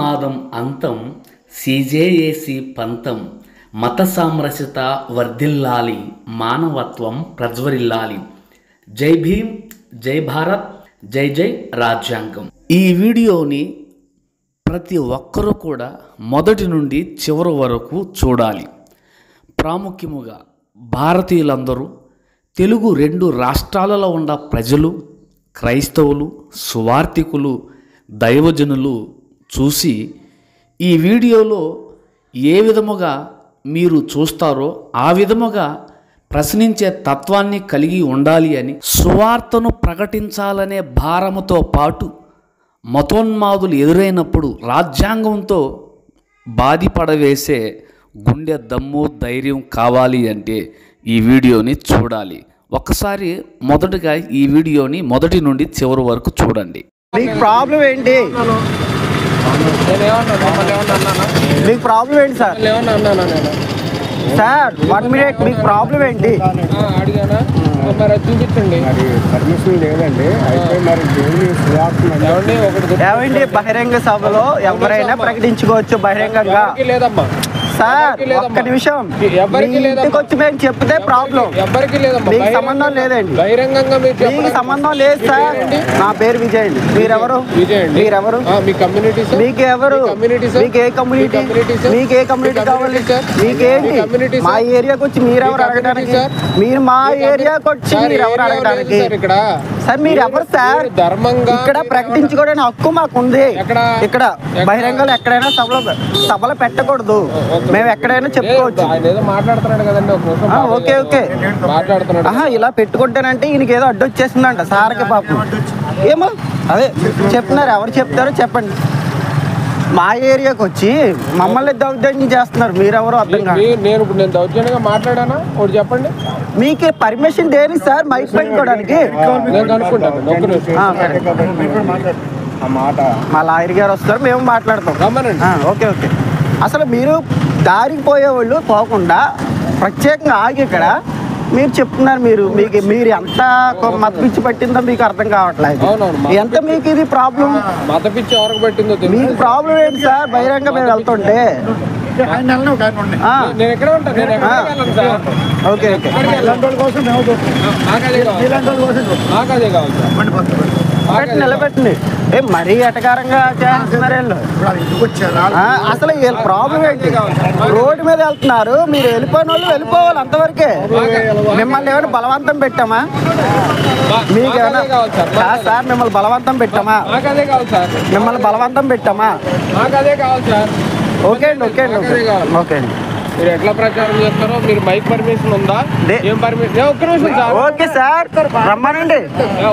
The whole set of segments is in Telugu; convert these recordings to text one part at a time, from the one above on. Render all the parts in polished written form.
మతోన్మాదం అంతం, సిజేఏసీ పంతం, మత సామరస్యత వర్ధిల్లాలి, మానవత్వం ప్రజ్వరిల్లాలి. జై భీమ్, జై భారత్, జై జై రాజ్యాంగం. ఈ వీడియోని ప్రతి ఒక్కరూ కూడా మొదటి నుండి చివరి వరకు చూడాలి. ప్రాముఖ్యముగా భారతీయులందరూ, తెలుగు 2 రాష్ట్రాలలో ఉన్న ప్రజలు, క్రైస్తవులు, సువార్థికులు, దైవజనులు చూసి ఈ వీడియోలో ఏ విధముగా మీరు చూస్తారో ఆ విధముగా ప్రశ్నించే తత్వాన్ని కలిగి ఉండాలి అని, సువార్తను ప్రకటించాలనే భారముతో పాటు మతోన్మాదులు ఎదురైనప్పుడు రాజ్యాంగంతో బాధిపడవేసే గుండె దమ్ము, ధైర్యం కావాలి అంటే ఈ వీడియోని చూడాలి. ఒక్కసారి మొదటగా ఈ వీడియోని మొదటి నుండి చివరి వరకు చూడండి. మీకు ప్రాబ్లం ఏంటి? మీకు ప్రాబ్లం ఏంటి సార్? సార్ 1 మినిట్, మీకు ప్రాబ్లం ఏంటి? చూపించండి. పర్మిషన్ లేదండి. అయితే మరి ఏమండి, బహిరంగ సభలో ఎవరైనా ప్రకటించుకోవచ్చు బహిరంగంగా. లేదమ్మా సార్ ఒక్క నిమిషం, ఇంటికి వచ్చి మేము చెప్తే ప్రాబ్లం. ఎవరికి లేదమ్మా, మీకు సంబంధం లేదండి. బహిరంగంగా మీకు సంబంధం లేదు సార్. నా పేరు విజయ్ అండి. మీరెవరు? మీరెవరు? మీ కమ్యూనిటీ. మీకు ఎవరు? మీకు ఏ కమ్యూనిటీ? మీకు ఏ కమ్యూనిటీ కావాలి? మీకేంటి? మా ఏరియాకి వచ్చి మీరెవరు అడగడానికి? మీరు మా ఏరియాకి వచ్చి మీరెవరు అడగడానికి? ఇక్కడ సార్ మీరు ఎవరు సార్? ధర్మంగా ఇక్కడ ప్రకటించుకోవడానికి హక్కు మాకుంది. ఇక్కడ బహిరంగంలో ఎక్కడైనా సభలో పెట్టకూడదు. మేము ఎక్కడైనా చెప్పుకోవచ్చు. మాట్లాడుతున్నాడు కదండి. ఓకే ఓకే మాట్లాడుతున్నాడు. ఇలా పెట్టుకుంటానంటే ఈయనకి ఏదో అడ్డు వచ్చేసిందంట సార్కి పాపం. ఏమో అదే చెప్తున్నారు. ఎవరు చెప్తారో చెప్పండి. మా ఏరియాకి వచ్చి మమ్మల్ని దౌర్జన్యం చేస్తున్నారు. మీరెవరో అర్థం కాదు. నేను దౌర్జన్యంగా మాట్లాడానా? ఒకటి చెప్పండి. మీకు పర్మిషన్ దేనికి సార్ మైక్ పెట్టుకోవడానికి? నేను అనుకుంటాను. మా లాయర్ గారు వస్తారు, మేము మాట్లాడతాం. Okay okay. అసలు మీరు దారికి పోయేవాళ్ళు పోకుండా ప్రత్యేకంగా ఆగి ఇక్కడ మీరు చెప్తున్నారు. మీరు ఎంత మత పిచ్చి పట్టిందో మీకు అర్థం కావట్లేదు. ఎంత మీకు ఇది ప్రాబ్లం? మత పిచ్చి ఎవరికి పట్టిందో మీకు ప్రాబ్లం ఏంటి సార్? బహిరంగ మేము వెళ్తుంటే ఓకే ఓకే. నిలబెట్టండి. మరీ ఎటకారంగా చేస్తున్నారు వీళ్ళు. అసలు వీళ్ళ ప్రాబ్లం ఏంటి? రోడ్డు మీద వెళ్తున్నారు, మీరు వెళ్ళిపోయిన వాళ్ళు వెళ్ళిపోవాలి అంతవరకే. మిమ్మల్ని ఏమైనా బలవంతం పెట్టామా? మీకేమైనా సార్ మిమ్మల్ని బలవంతం పెట్టామా? మిమ్మల్ని బలవంతం పెట్టామా? ఓకే అండి ఓకే అండి ఓకే అండి. మీరు ఎట్లా ప్రచారం చేస్తారో, మీరు మైక్ పర్మిషన్ ఉందా? ఏం పర్మిషన్? ఒక్క నిమిషం సార్. ఓకే సార్ రమ్మనండి.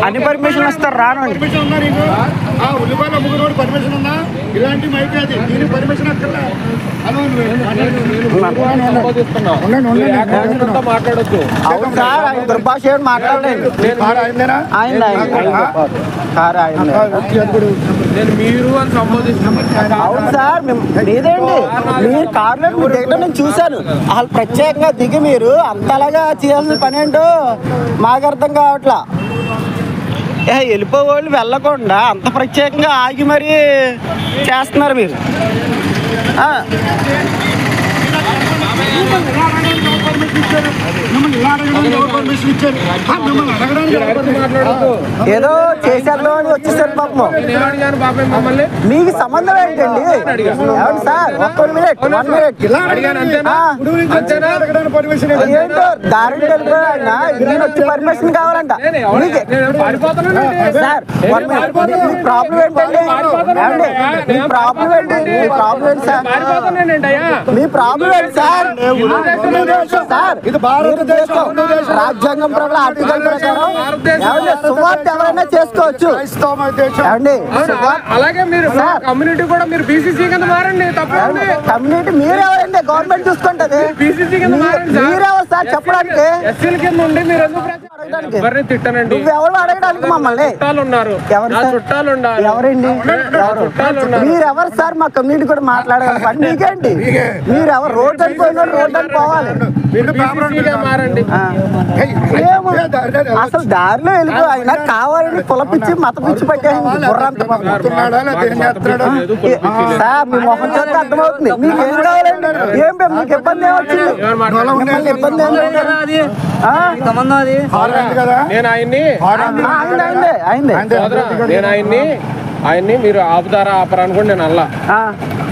అన్ని పర్మిషన్ ఇస్తారు, రానండి. మాట్లాడొచ్చు. అవును సార్, ఆయన దుర్భాష ఏమి మాట్లాడలేదు. నేను మీరు అని సంబోధిస్తున్నాను. అవును సార్, లేదండి. మీరు కార్లో దిగడం నేను చూశాను. వాళ్ళు ప్రత్యేకంగా దిగి మీరు అంతలాగా చేయాల్సిన పని ఏంటో మాకు అర్థం కావట్లా. వెళ్ళిపోవాళ్ళు వెళ్ళకుండా అంత ప్రత్యేకంగా ఆగి మరీ చేస్తున్నారు మీరు. ఏదో చేసేద్దాం అని వచ్చేసారు పాపం. మీకు సంబంధం ఏంటండి? ఏమండి సార్, ఒక్క మినిట్, 1 మినిట్. ఏంటో దారి వెళ్ళిపోయినా నేను వచ్చి పర్మిషన్ కావాలంట. సార్ మీ ప్రాబ్లం ఏంటండి? ఏమండి మీ ప్రాబ్లం ఏంటి? మీ ప్రాబ్లం ఏంటి సార్? మీ ప్రాబ్లం ఏంటి సార్? సార్ ఇది భారతదేశం, రాజ్యాంగం ప్రకారం ఆర్టికల్ ప్రకారం సువార్త ఎవరైనా చేసుకోవచ్చు. అలాగే మీరు కమ్యూనిటీ కూడా మీరు బీసీసీ కింద మారండి. కమ్యూనిటీ మీరెవరండి? గవర్నమెంట్ చూసుకుంటది. బీసీసీ కింద మారండి. మీరెవరు సార్ చెప్పడానికి? ఎస్సీల కింద ఉండి మీరు ఎందుకు అడగడానికి ఎవరిని తిట్టనండి. నువ్వెవరు అడగడానికి మమ్మల్ని చుట్టాలు ఉన్నారు, ఎవరు నా సార్? చుట్టాలు ఉన్నారు. ఎవరండి చుట్టాలు ఉన్నారు. మీరెవరు సార్? మా కమ్యూనిటీ కూడా మాట్లాడాలి పని మీకేంటి? మీరెవరు? రోడ్డు అని పోయిన రోడ్డు అని పోవాలి. మీరు BCC గా మారండి. ఏమో అసలు దారిలో వెళ్ళిపో అయినా కావాలని కులపిచ్చి మత పిచ్చి పట్టేసింది బుర్రంతా. సార్ మీ మొహం చూస్తే అర్థమవుతుంది. మీకు ఏం కావాలండి? ఏం మీకు ఇబ్బంది ఏమొచ్చింది? మిమ్మల్ని ఇబ్బంది ఏం లేదు. నేను ఆయన్ని నేను ఆయన్ని మీరు ఆపుతారా ఆపరా అనుకోండి. నేను అల్లా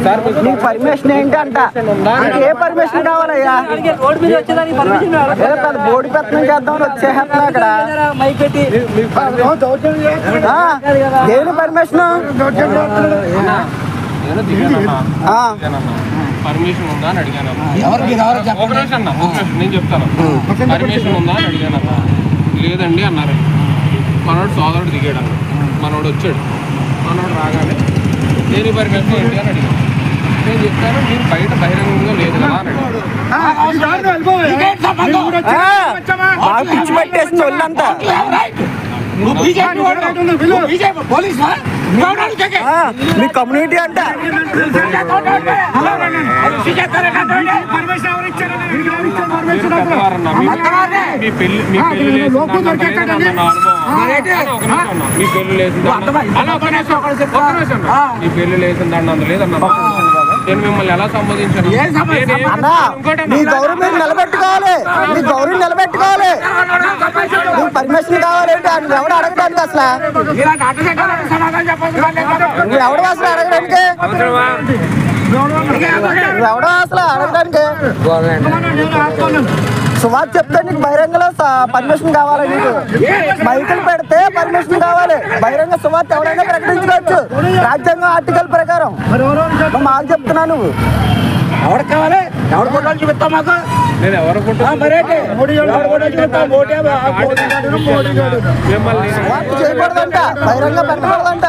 సార్ నీకు పర్మిషన్ ఏంటి అంట? ఏ పర్మిషన్ కావాలయ్యా? పెద్ద బోర్డు పెత్తనం చేద్దామని వచ్చేస్తున్నా అక్కడ. దేని పర్మిషన్? పర్మిషన్ ఉందా అని అడిగాను. నేను చెప్తాను పర్మిషన్ ఉందా అని అడిగాను. లేదండి అన్నారు. మనోడు సోదరుడు దిగాడు అన్న. మనోడు వచ్చాడు. మనోడు రాగానే దేని పర్మిషన్ ఏంటి అని అడిగాను. నేను చెప్తాను మీరు బయట బహిరంగంగా లేదు కదా అని పిచ్చి పట్టేసింది ఒళ్ళంతా. మీ కమ్యూనిటీ అంట మీ పెళ్లి లేసిందన్న లేదన్నా. నేను మిమ్మల్ని ఎలా సంబోధించాను? మీ గౌరవం మీరు నిలబెట్టుకోవాలి. మీ గౌరవం నిలబెట్టుకోవాలి. మీకు పర్మిషన్ కావాలంటే ఎవడు అడగడానికి అసలు? ఎవడు అసలు అడగడానికి? ఎవడో అసలు అడగడానికి? సువార్త చెప్తే నీకు బహిరంగలో పర్మిషన్ కావాలి. నీకు మైకులు పెడితే పర్మిషన్ కావాలి. బహిరంగ సువార్త ఎవరైనా ప్రకటించుకోవచ్చు రాజ్యాంగం ఆర్టికల్ ప్రకారం. మాకు చెప్తున్నా నువ్వు ఎవరికి కావాలి? ఎవరు ఫోటోలు చూపిస్తావు మాకు? నేను ఎవరు చేయకూడదంట, బహిరంగ పెట్టకూడదంట.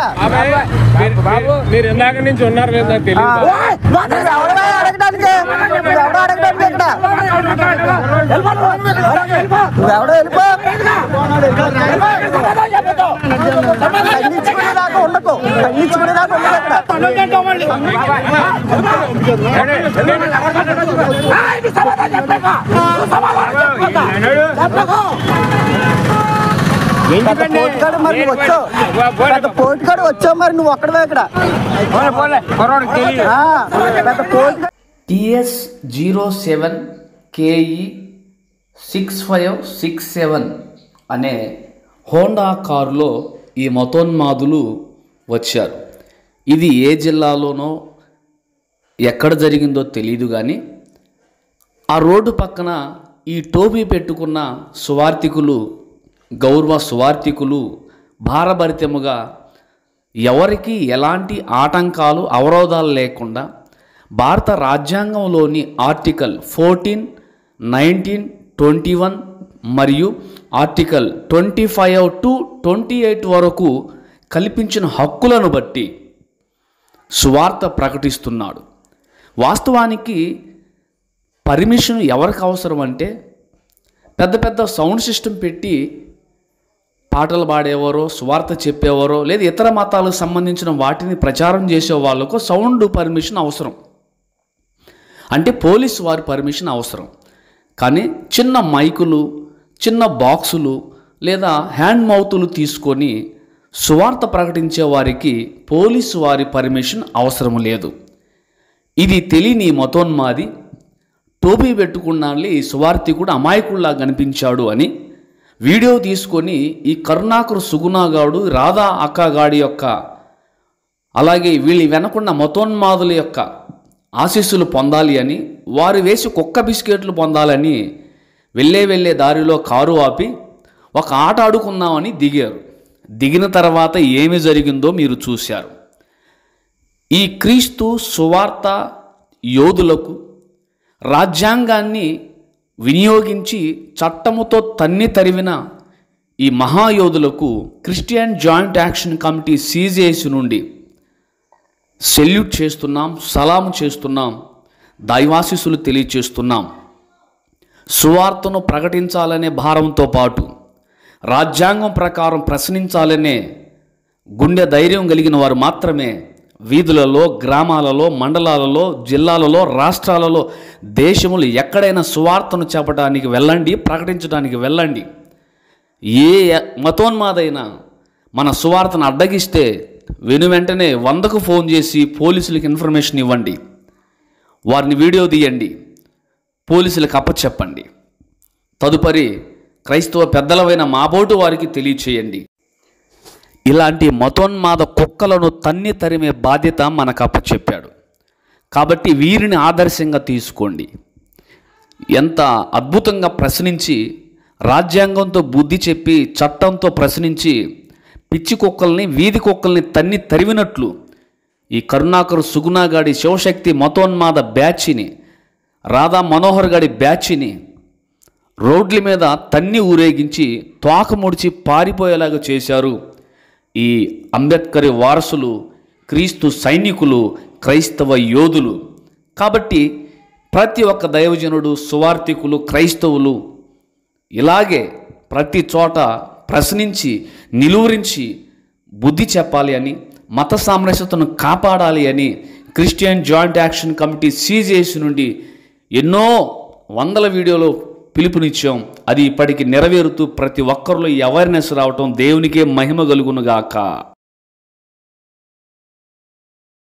మీరు ఇందాక నుంచి ఉన్నారు లేదా తెలియదు. ఎవడో అడగడానికి ఎవడో అడగడానికి ఇక్కడ నువ్వెవడో వెళ్ళిపో. ఖండించుకునేదాకా ఉండకు. ఖండించుకునేదాకా ఉండదు అక్కడ. పోటీకాడు మరి నువ్వు వచ్చావు. పెద్ద పోటీకాడు వచ్చావు మరి నువ్వు ఒక్కడవే ఇక్కడ. పెద్ద పోటీ TS07KE6567 అనే హోండా కారులో ఈ మతోన్మాదులు వచ్చారు. ఇది ఏ జిల్లాలోనో ఎక్కడ జరిగిందో తెలియదు కానీ ఆ రోడ్డు పక్కన ఈ టోపీ పెట్టుకున్న సువార్థికులు, గౌరవ సువార్థికులు భారభరితముగా ఎవరికి ఎలాంటి ఆటంకాలు అవరోధాలు లేకుండా భారత రాజ్యాంగంలోని ఆర్టికల్ 14, 19, 21 మరియు ఆర్టికల్ 25 to 28 వరకు కల్పించిన హక్కులను బట్టి సువార్త ప్రకటిస్తున్నాడు. వాస్తవానికి పర్మిషన్ ఎవరికి అవసరం అంటే పెద్ద పెద్ద సౌండ్ సిస్టమ్ పెట్టి పాటలు పాడేవారో, సువార్త చెప్పేవారో, లేదా ఇతర మతాలకు సంబంధించిన వాటిని ప్రచారం చేసే వాళ్ళకు సౌండ్ పర్మిషన్ అవసరం. అంటే పోలీసు వారి పర్మిషన్ అవసరం. కానీ చిన్న మైకులు, చిన్న బాక్సులు లేదా హ్యాండ్ మౌతులు తీసుకొని సువార్త ప్రకటించే వారికి పోలీసు వారి పర్మిషన్ అవసరం లేదు. ఇది తెలియని మతోన్మాది టోపీ పెట్టుకున్నాళ్ళి సువార్థికుడు అమాయకుల్లా కనిపించాడు అని వీడియో తీసుకొని ఈ కరుణాకర్ సుగుణాగాడు, రాధా అక్కగాడి యొక్క అలాగే వీళ్ళ వెనకున్న మతోన్మాదుల యొక్క ఆశీస్సులు పొందాలి అని, వారు వేసి కుక్క బిస్కెట్లు పొందాలని వెళ్ళే దారిలో కారు ఆపి ఒక ఆట ఆడుకుందామని దిగారు. దిగిన తర్వాత ఏమి జరిగిందో మీరు చూశారు. ఈ క్రీస్తు సువార్త యోధులకు రాజ్యాంగాన్ని వినియోగించి చట్టముతో తన్ని తరివిన ఈ మహాయోధులకు Christian joint action committee CJS నుండి సెల్యూట్ చేస్తున్నాం, సలాము చేస్తున్నాం, దైవాశీస్సులు తెలియచేస్తున్నాం. సువార్తను ప్రకటించాలనే భారంతో పాటు రాజ్యాంగం ప్రకారం ప్రశ్నించాలనే గుండె ధైర్యం కలిగిన వారు మాత్రమే వీధులలో, గ్రామాలలో, మండలాలలో, జిల్లాలలో, రాష్ట్రాలలో, దేశములు ఎక్కడైనా సువార్తను చెప్పడానికి వెళ్ళండి, ప్రకటించడానికి వెళ్ళండి. ఏ మతోన్మాదైనా మన సువార్తను అడ్డగిస్తే వెంటనే 100కు ఫోన్ చేసి పోలీసులకు ఇన్ఫర్మేషన్ ఇవ్వండి, వారిని వీడియో తీయండి, పోలీసులకు అప్పచెప్పండి. తదుపరి క్రైస్తవ పెద్దలవైన మాబోటు వారికి తెలియచేయండి. ఇలాంటి మతోన్మాద కుక్కలను తన్ని తరిమే బాధ్యత మనకు అప్పచెప్పాడు. కాబట్టి వీరిని ఆదర్శంగా తీసుకోండి. ఎంత అద్భుతంగా ప్రశ్నించి, రాజ్యాంగంతో బుద్ధి చెప్పి, చట్టంతో ప్రశ్నించి పిచ్చి కుక్కల్ని, వీధి కుక్కల్ని తన్ని తరివినట్లు ఈ కరుణాకర్ సుగుణాగాడి శివశక్తి మతోన్మాద బ్యాచ్ని, రాధా మనోహర్ గాడి బ్యాచ్ని రోడ్ల మీద తన్ని ఊరేగించి తోక ముడిచి పారిపోయేలాగా చేశారు ఈ అంబేద్కర్ వారసులు, క్రీస్తు సైనికులు, క్రైస్తవ యోధులు. కాబట్టి ప్రతి ఒక్క దైవజనుడు, సువార్థికులు, క్రైస్తవులు ఇలాగే ప్రతి చోట ప్రశ్నించి, నిలువరించి బుద్ధి చెప్పాలి అని, మత సామరస్యతను కాపాడాలి అని Christian joint action committee CJS నుండి ఎన్నో వందల వీడియోలు పిలుపునిచ్చాం. అది ఇప్పటికి నెరవేరుతూ ప్రతి ఒక్కరిలో ఈ అవేర్నెస్ రావటం దేవునికే మహిమ కలుగునుగాక.